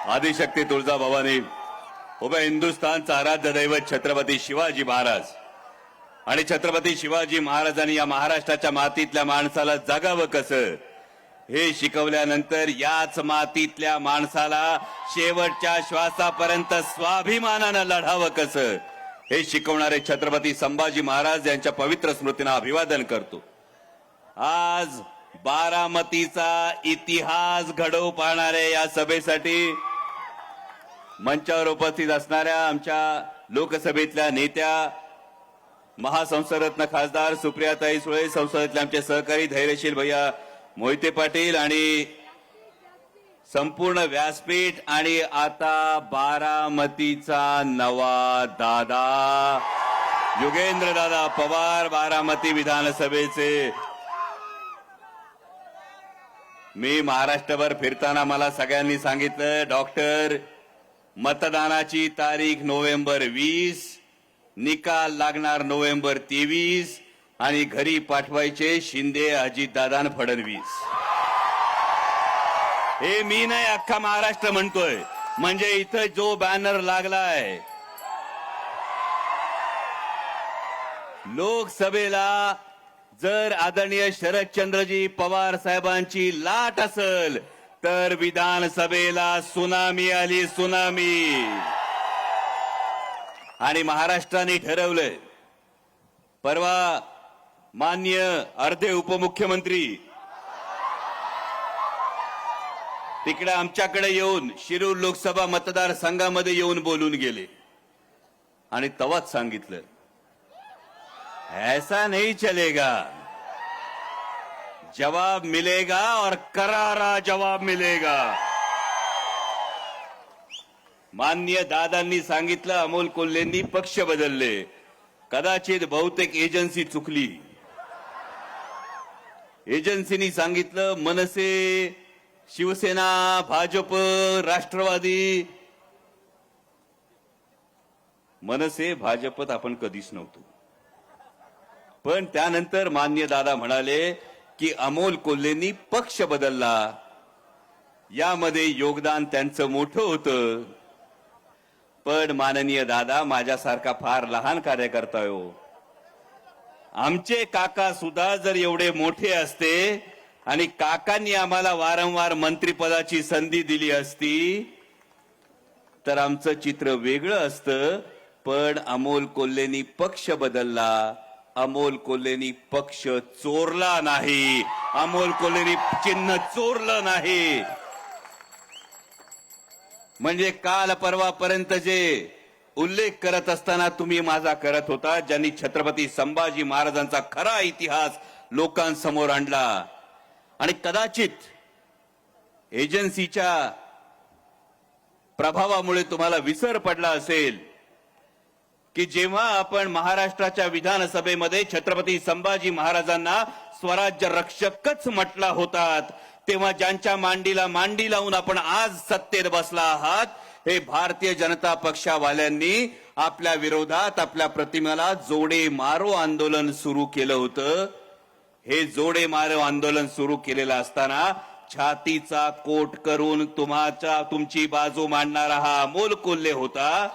आदिशक्ती तुळजाभवानी, उभे हिंदुस्थानचा आराध्य दैवत छत्रपती शिवाजी महाराज आणि छत्रपती शिवाजी महाराजांनी या महाराष्ट्राच्या मातीतल्या माणसाला जगावं कसं हे शिकवल्यानंतर याच मातीतल्या माणसाला शेवटच्या श्वासापर्यंत स्वाभिमानानं लढावं कसं हे शिकवणारे छत्रपती संभाजी महाराज यांच्या पवित्र स्मृतींना अभिवादन करतो। आज बारामतीचा इतिहास घडवू पाहणारे या सभेसाठी मंचावर उपस्थित असणाऱ्या आमच्या लोकसभेतल्या नेत्या महासंसदरत्न खासदार सुप्रियाताई सुळे, संसदेतले आमचे सहकारी धैर्यशील भैया मोहिते पाटील आणि संपूर्ण व्यासपीठ आणि आता बारामतीचा नवा दादा युगेंद्र दादा पवार बारामती विधानसभेचे। मी महाराष्ट्रभर फिरताना मला सगळ्यांनी सांगितलं, डॉक्टर मतदानाची तारीख नोव्हेंबर 20, निकाल लागणार नोव्हेंबर 23 आणि घरी पाठवायचे शिंदे, अजितदादा आणि फडणवीस। हे मी नाही, अख्खा महाराष्ट्र म्हणतोय। म्हणजे इथं जो बॅनर लागलाय लोकसभेला जर आदरणीय शरदचंद्रजी पवार साहेबांची लाट असेल तर विधानसभेला सुनामी आली, सुनामी। आणि महाराष्ट्राने ठरवलंय, परवा माननीय अर्धे उपमुख्यमंत्री तिकडे आमच्याकडे येऊन शिरूर लोकसभा मतदारसंघामध्ये येऊन बोलून गेले आणि तवाच सांगितलं, ऐसा नहीं चलेगा, जवाब मिलेगा और करारा जवाब मिलेगा। माननीय दादांनी सांगितलं, अमोल कोल्हेंनी पक्ष बदलले, कदाचित बहुतेक एजन्सी चुकली। एजन्सीनी सांगितलं मनसे, शिवसेना, भाजप, राष्ट्रवादी। मनसे भाजपत आपण कधीच नव्हतो, पण त्यानंतर माननीय दादा म्हणाले की अमोल कोल्हेंनी पक्ष बदलला, यामध्ये योगदान त्यांचं मोठं होतं। पण माननीय दादा माझ्यासारखा फार लहान कार्यकर्ता हो, आमचे काका सुद्धा जर एवढे मोठे असते आणि काकांनी आम्हाला वारंवार मंत्रिपदाची संधी दिली असती तर आमचं चित्र वेगळं असतं। पण अमोल कोल्हेंनी पक्ष बदलला, अमोल कोल्हेंनी पक्ष चोरला नाही, अमोल कोल्हेंनी चिन्ह चोरलं नाही। म्हणजे काल परवापर्यंत जे उल्लेख करत असताना तुम्ही माझा करत होता, ज्यांनी छत्रपती संभाजी महाराजांचा खरा इतिहास लोकांसमोर आणला। आणि कदाचित एजन्सीच्या प्रभावामुळे तुम्हाला विसर पडला असेल की जेव्हा आपण महाराष्ट्राच्या विधानसभेमध्ये छत्रपती संभाजी महाराजांना स्वराज्य रक्षकच म्हटला होतात, तेव्हा ज्यांच्या मांडीला मांडी लावून आपण आज सत्तेत बसला आहात, हे भारतीय जनता पक्षावाल्यांनी आपल्या विरोधात आपल्या प्रतिमेला जोडे मारो आंदोलन सुरू केलं होतं। हे जोडे मारो आंदोलन सुरू केलेलं असताना छातीचा कोट करून तुमची बाजू मांडणारा हा अमोल कोल्हे होता।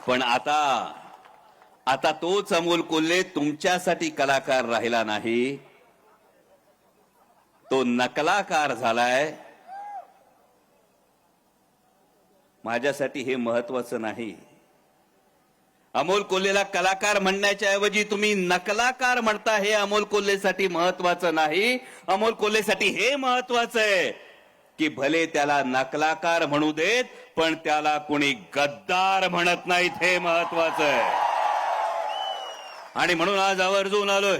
पण आता तोच अमोल कोल्हे तुमच्यासाठी कलाकार राहिला नाही, तो नकलाकार झालाय। माझ्यासाठी हे महत्वाचं नाही। अमोल कोल्हेला कलाकार म्हणण्याच्या ऐवजी तुम्ही नकलाकार म्हणता, हे अमोल कोल्हेसाठी महत्वाचं नाही। अमोल कोल्हेसाठी हे महत्वाचं आहे की भले त्याला नकलाकार म्हणू देत, पण त्याला कोणी गद्दार म्हणत नाहीत, हे महत्वाचं आहे। आणि म्हणून आज आवर्जून आलोय,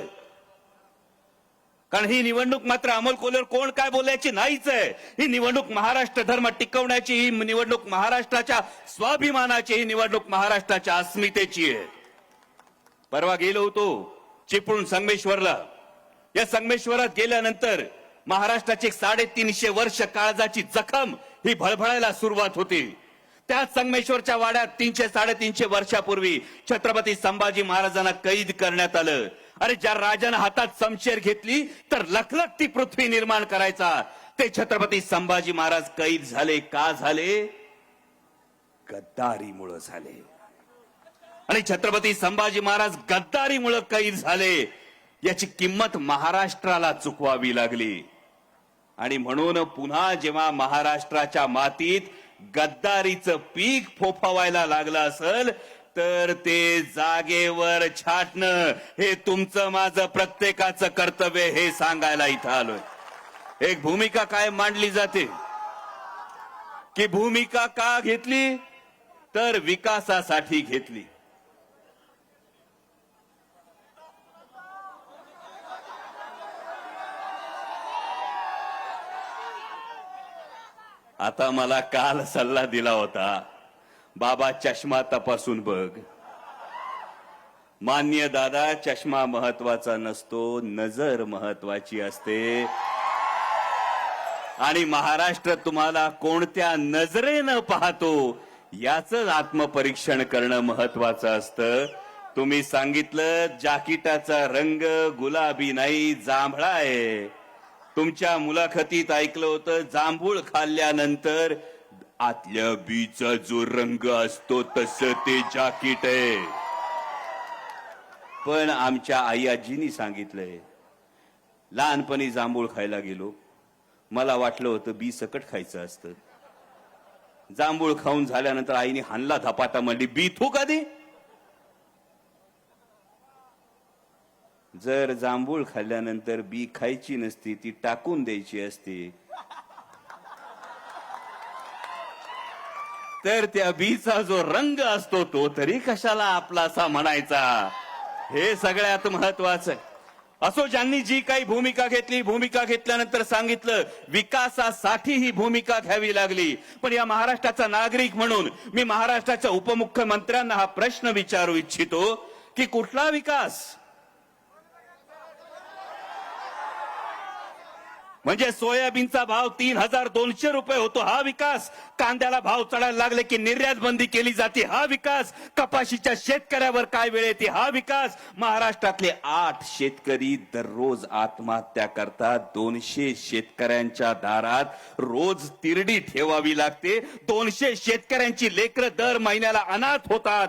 कारण ही निवडणूक मात्र अमोल कोल्हेवर कोण काय बोलायची नाहीच आहे। ही निवडणूक महाराष्ट्र धर्म टिकवण्याची, ही निवडणूक महाराष्ट्राच्या स्वाभिमानाची, ही निवडणूक महाराष्ट्राच्या अस्मितेची आहे। परवा गेलो होतो चिपळूण संगमेश्वरला। या संगमेश्वरात गेल्यानंतर महाराष्ट्राची 350 वर्ष काळजाची जखम ही भळभळायला सुरुवात होती। त्या संगमेश्वरच्या वाड्यात 300-350 वर्षापूर्वी छत्रपती संभाजी महाराजांना कैद करण्यात आलं। अरे ज्या राजानं हातात समशेर घेतली तर लखलखती पृथ्वी निर्माण करायचा, ते छत्रपती संभाजी महाराज कैद झाले का झाले? गद्दारीमुळे झाले. आणि छत्रपती संभाजी महाराज गद्दारीमुळे कैद झाले याची किंमत महाराष्ट्राला चुकवावी लागली. आणि म्हणून पुन्हा जेव्हा महाराष्ट्राच्या मातीत गद्दारीचं पीक फोफावायला लागलं असेल तर ते जागेवर छाटणं हे तुमचं माझं प्रत्येकाचं कर्तव्य हे सांगायला इथं आलोय. एक भूमिका काय मांडली जाते की भूमिका का घेतली तर विकासासाठी घेतली. आता मला काल सल्ला दिला होता, बाबा चष्मा तपासून बघ. मान्य दादा, चष्मा महत्वाचा नसतो, नजर महत्वाची असते. आणि महाराष्ट्र तुम्हाला कोणत्या नजरेनं पाहतो याचं आत्मपरीक्षण करणं महत्वाचं असतं. तुम्ही सांगितलं जाकिटाचा रंग गुलाबी नाही जांभळा आहे. तुमच्या मुलाखतीत ऐकलं होतं जांभूळ खाल्ल्यानंतर आतल्या बीचा जो रंग असतो तसं ते जाकीट आहे. पण आमच्या आई आजींनी सांगितलंय, लहानपणी जांभूळ खायला गेलो, मला वाटलं होतं बी सकट खायचं असतं. जांभूळ खाऊन झाल्यानंतर आईने हाणला धपाटा, म्हणली बी थू कधी. जर जांभूळ खाल्ल्यानंतर बी खायची नसती, ती टाकून द्यायची असती, तर त्या बीचा जो रंग असतो तो तरी कशाला आपलासा म्हणायचा. हे सगळ्यात महत्वाचं आहे. असो, ज्यांनी जी काही भूमिका घेतली, भूमिका घेतल्यानंतर सांगितलं विकासासाठी ही भूमिका घ्यावी लागली. पण या महाराष्ट्राचा नागरिक म्हणून मी महाराष्ट्राच्या उपमुख्यमंत्र्यांना हा प्रश्न विचारू इच्छितो की कुठला विकास? म्हणजे सोयाबीनचा भाव 3200 रुपये होतो हा विकास? कांद्याला भाव चढायला लागले की निर्यात बंदी केली जाते हा विकास? कपाशीच्या शेतकऱ्यावर काय वेळ येते हा विकास? महाराष्ट्रातले 8 शेतकरी दररोज आत्महत्या करतात. 200 शेतकऱ्यांच्या दारात रोज तिरडी ठेवावी लागते. 200 शेतकऱ्यांची लेकरं दर महिन्याला अनाथ होतात.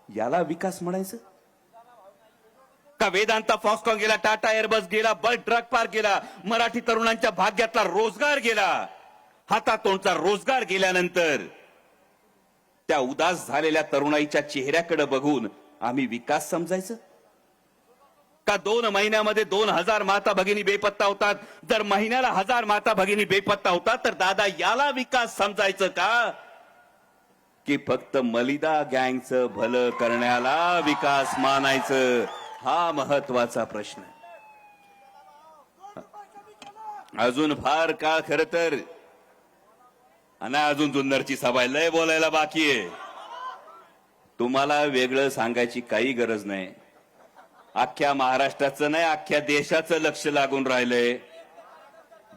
याला विकास म्हणायचं का? वेदांता फॉक्सकॉन गेला, टाटा एअरबस गेला, बल्क ड्रग पार्क गेला, मराठी तरुणांच्या भाग्यातला रोजगार गेला. हातातोंडचा रोजगार गेल्यानंतर त्या उदास झालेल्या तरुणाईच्या चेहऱ्याकडे बघून आम्ही विकास समजायचं का? 2 महिन्यामध्ये 2000 माता भगिनी बेपत्ता होतात. जर महिन्याला 1000 माता भगिनी बेपत्ता होतात तर दादा याला विकास समजायचं का? की फक्त मलिदा गँगचं भलं करण्याला विकास मानायचं? हा महत्वाचा प्रश्न आहे. अजून फार काळ खरं तर आणि अजून जुन्नरची सभा लय बोलायला बाकी आहे. तुम्हाला वेगळं सांगायची काही गरज नाही. अख्ख्या महाराष्ट्राचं नाही, अख्ख्या देशाचं लक्ष लागून राहिलंय.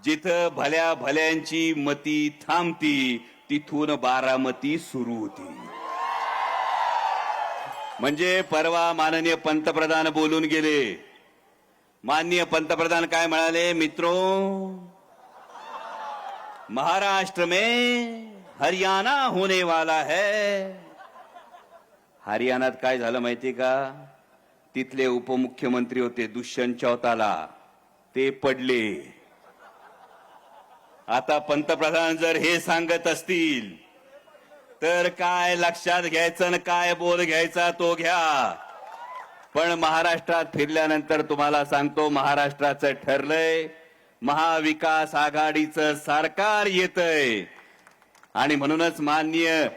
जिथं भल्या भल्यांची मती थांबती तिथून बारामती सुरू होती. म्हणजे परवा माननीय पंतप्रधान बोलून गेले. माननीय पंतप्रधान काय म्हणाले? मित्रों, महाराष्ट्र में हरियाणा होने वाला है. हरियाणात काय झालं माहिती का? तिथले उपमुख्यमंत्री होते दुष्यंत चौताला, ते पडले. आता पंतप्रधान जर हे सांगत असतील तर काय लक्षात घ्यायचं आणि काय बोल घ्यायचा तो घ्या. पण महाराष्ट्रात फिरल्यानंतर तुम्हाला सांगतो, महाराष्ट्राचं ठरलंय, महाविकास आघाडीचं सरकार येतंय. आणि म्हणूनच माननीय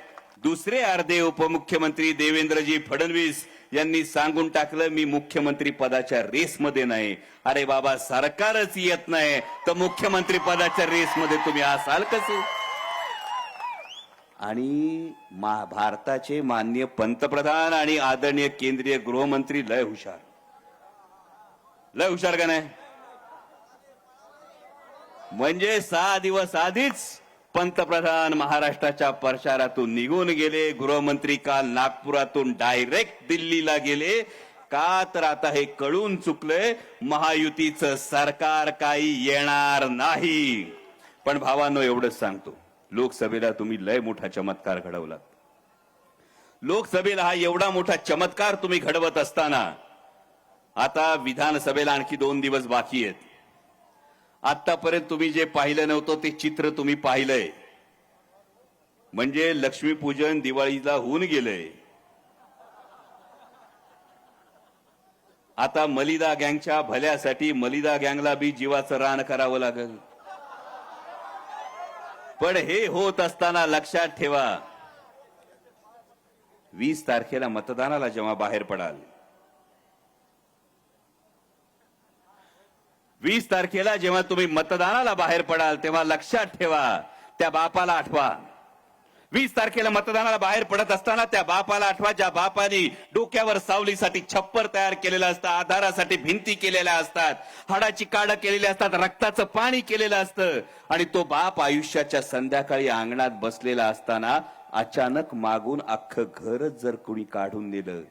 दुसरे अर्धे उपमुख्यमंत्री देवेंद्रजी फडणवीस यांनी सांगून टाकलं, मी मुख्यमंत्री पदाच्या रेसमध्ये नाही. अरे बाबा, सरकारच येत नाही तर मुख्यमंत्री पदाच्या रेसमध्ये तुम्ही असाल कसे? आणि भारताचे माननीय पंतप्रधान आणि आदरणीय केंद्रीय गृहमंत्री लय हुशार का नाही? म्हणजे 6 दिवस आधीच पंतप्रधान महाराष्ट्राच्या प्रचारातून निघून गेले. गृहमंत्री काल नागपुरातून डायरेक्ट दिल्लीला गेले. का तर आता हे कळून चुकलंय, महायुतीचं सरकार काही येणार नाही. पण भावांनो एवढंच सांगतो, लोकसभेला तुम्ही लय मोठा चमत्कार घडवलात. लोकसभेला हा एवढा मोठा चमत्कार तुम्ही घडवत असताना आता विधानसभेला आणखी 2 दिवस बाकी आहेत. आतापर्यंत तुम्ही जे पाहिलं नव्हतं ते चित्र तुम्ही पाहिलंय. म्हणजे लक्ष्मीपूजन दिवाळीला होऊन गेलंय. आता मलिदा गँगच्या भल्यासाठी मलिदा गँगला बी जीवाचं रान करावं लागेल. पण हे होत असताना लक्षात ठेवा, 20 तारखेला मतदानाला जेव्हा बाहेर पडाल, 20 तारखेला जेव्हा तुम्ही मतदानाला बाहेर पडाल तेव्हा लक्षात ठेवा, त्या बापाला आठवा. 20 तारखेला मतदानाला बाहेर पडत असताना त्या बापाला आठवा, ज्या बापाने डोक्यावर सावलीसाठी छप्पर तयार केलेलं असतं, आधारासाठी भिंती केलेल्या असतात, हाडाची काढ केलेली असतात, रक्ताचं पाणी केलेलं असतं. आणि तो बाप आयुष्याच्या संध्याकाळी अंगणात बसलेला असताना अचानक मागून अख्खं घरच जर कोणी काढून दिलं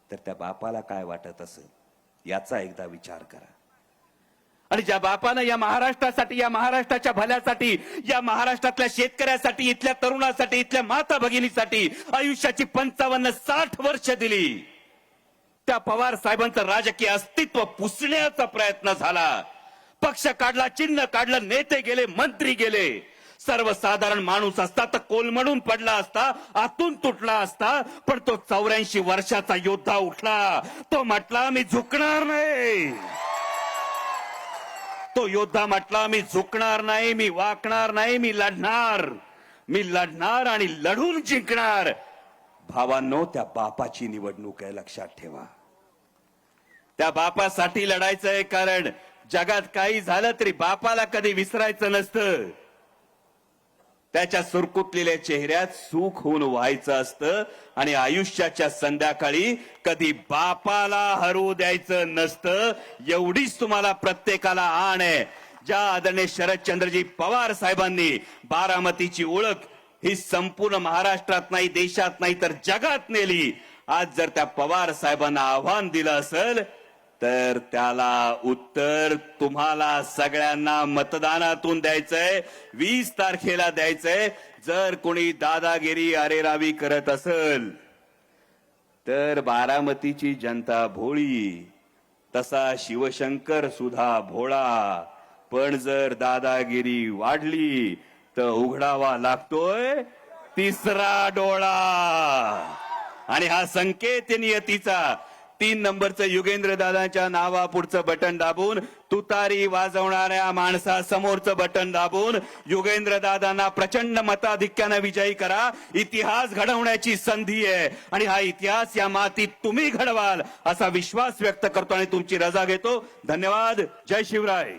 तर त्या बापाला काय वाटत असेल याचा एकदा विचार करा. आणि ज्या बापानं या महाराष्ट्रासाठी, या महाराष्ट्राच्या भल्यासाठी, या महाराष्ट्रातल्या शेतकऱ्यासाठी, इथल्या तरुणासाठी, इथल्या माता भगिनीसाठी आयुष्याची 55-60 वर्ष दिली, त्या पवार साहेबांचं राजकीय अस्तित्व पुसण्याचा प्रयत्न झाला. पक्ष काढला, चिन्ह काढलं, नेते गेले, मंत्री गेले. सर्वसाधारण माणूस असता तर कोलमडून पडला असता, आतून तुटला असता. पण तो 84 वर्षाचा योद्धा उठला. तो म्हटला मी झुकणार नाही. तो योद्धा म्हटला मी झुकणार नाही, मी वाकणार नाही, मी लढणार आणि लढून जिंकणार. भावांनो, त्या बापाची निवडणूक आहे, लक्षात ठेवा. त्या बापासाठी लढायचंय, कारण जगात काही झालं तरी बापाला कधी विसरायचं नसतं. त्याच्या सुरकुतलेल्या चेहऱ्यात सुख होऊन व्हायचं असतं. आणि आयुष्याच्या संध्याकाळी कधी बापाला हरवू द्यायचं नसतं. एवढीच तुम्हाला प्रत्येकाला आण आहे. ज्या आदरणीय शरदचंद्रजी पवार साहेबांनी बारामतीची ओळख ही संपूर्ण महाराष्ट्रात नाही, देशात नाही तर जगात नेली. आज जर त्या पवार साहेबांना आव्हान दिलं असेल तर त्याला उत्तर तुम्हाला सगळ्यांना मतदानातून द्यायचंय, 20 तारखेला द्यायचंय. जर कोणी दादागिरी अरेरावी करत असेल तर बारामतीची जनता भोळी, तसा शिवशंकर सुद्धा भोळा. पण जर दादागिरी वाढली तर उघडावा लागतोय तिसरा डोळा. आणि हा संकेत नियतीचा 3 नंबरचं युगेंद्र दादांच्या नावा पुढचं बटन दाबून, तुतारी वाजवणाऱ्या माणसासमोरचं बटन दाबून युगेंद्र दादांना प्रचंड मताधिक्यानं विजयी करा. इतिहास घडवण्याची संधी आहे आणि हा इतिहास या मातीत तुम्ही घडवाल असा विश्वास व्यक्त करतो आणि तुमची रजा घेतो. धन्यवाद. जय शिवराय.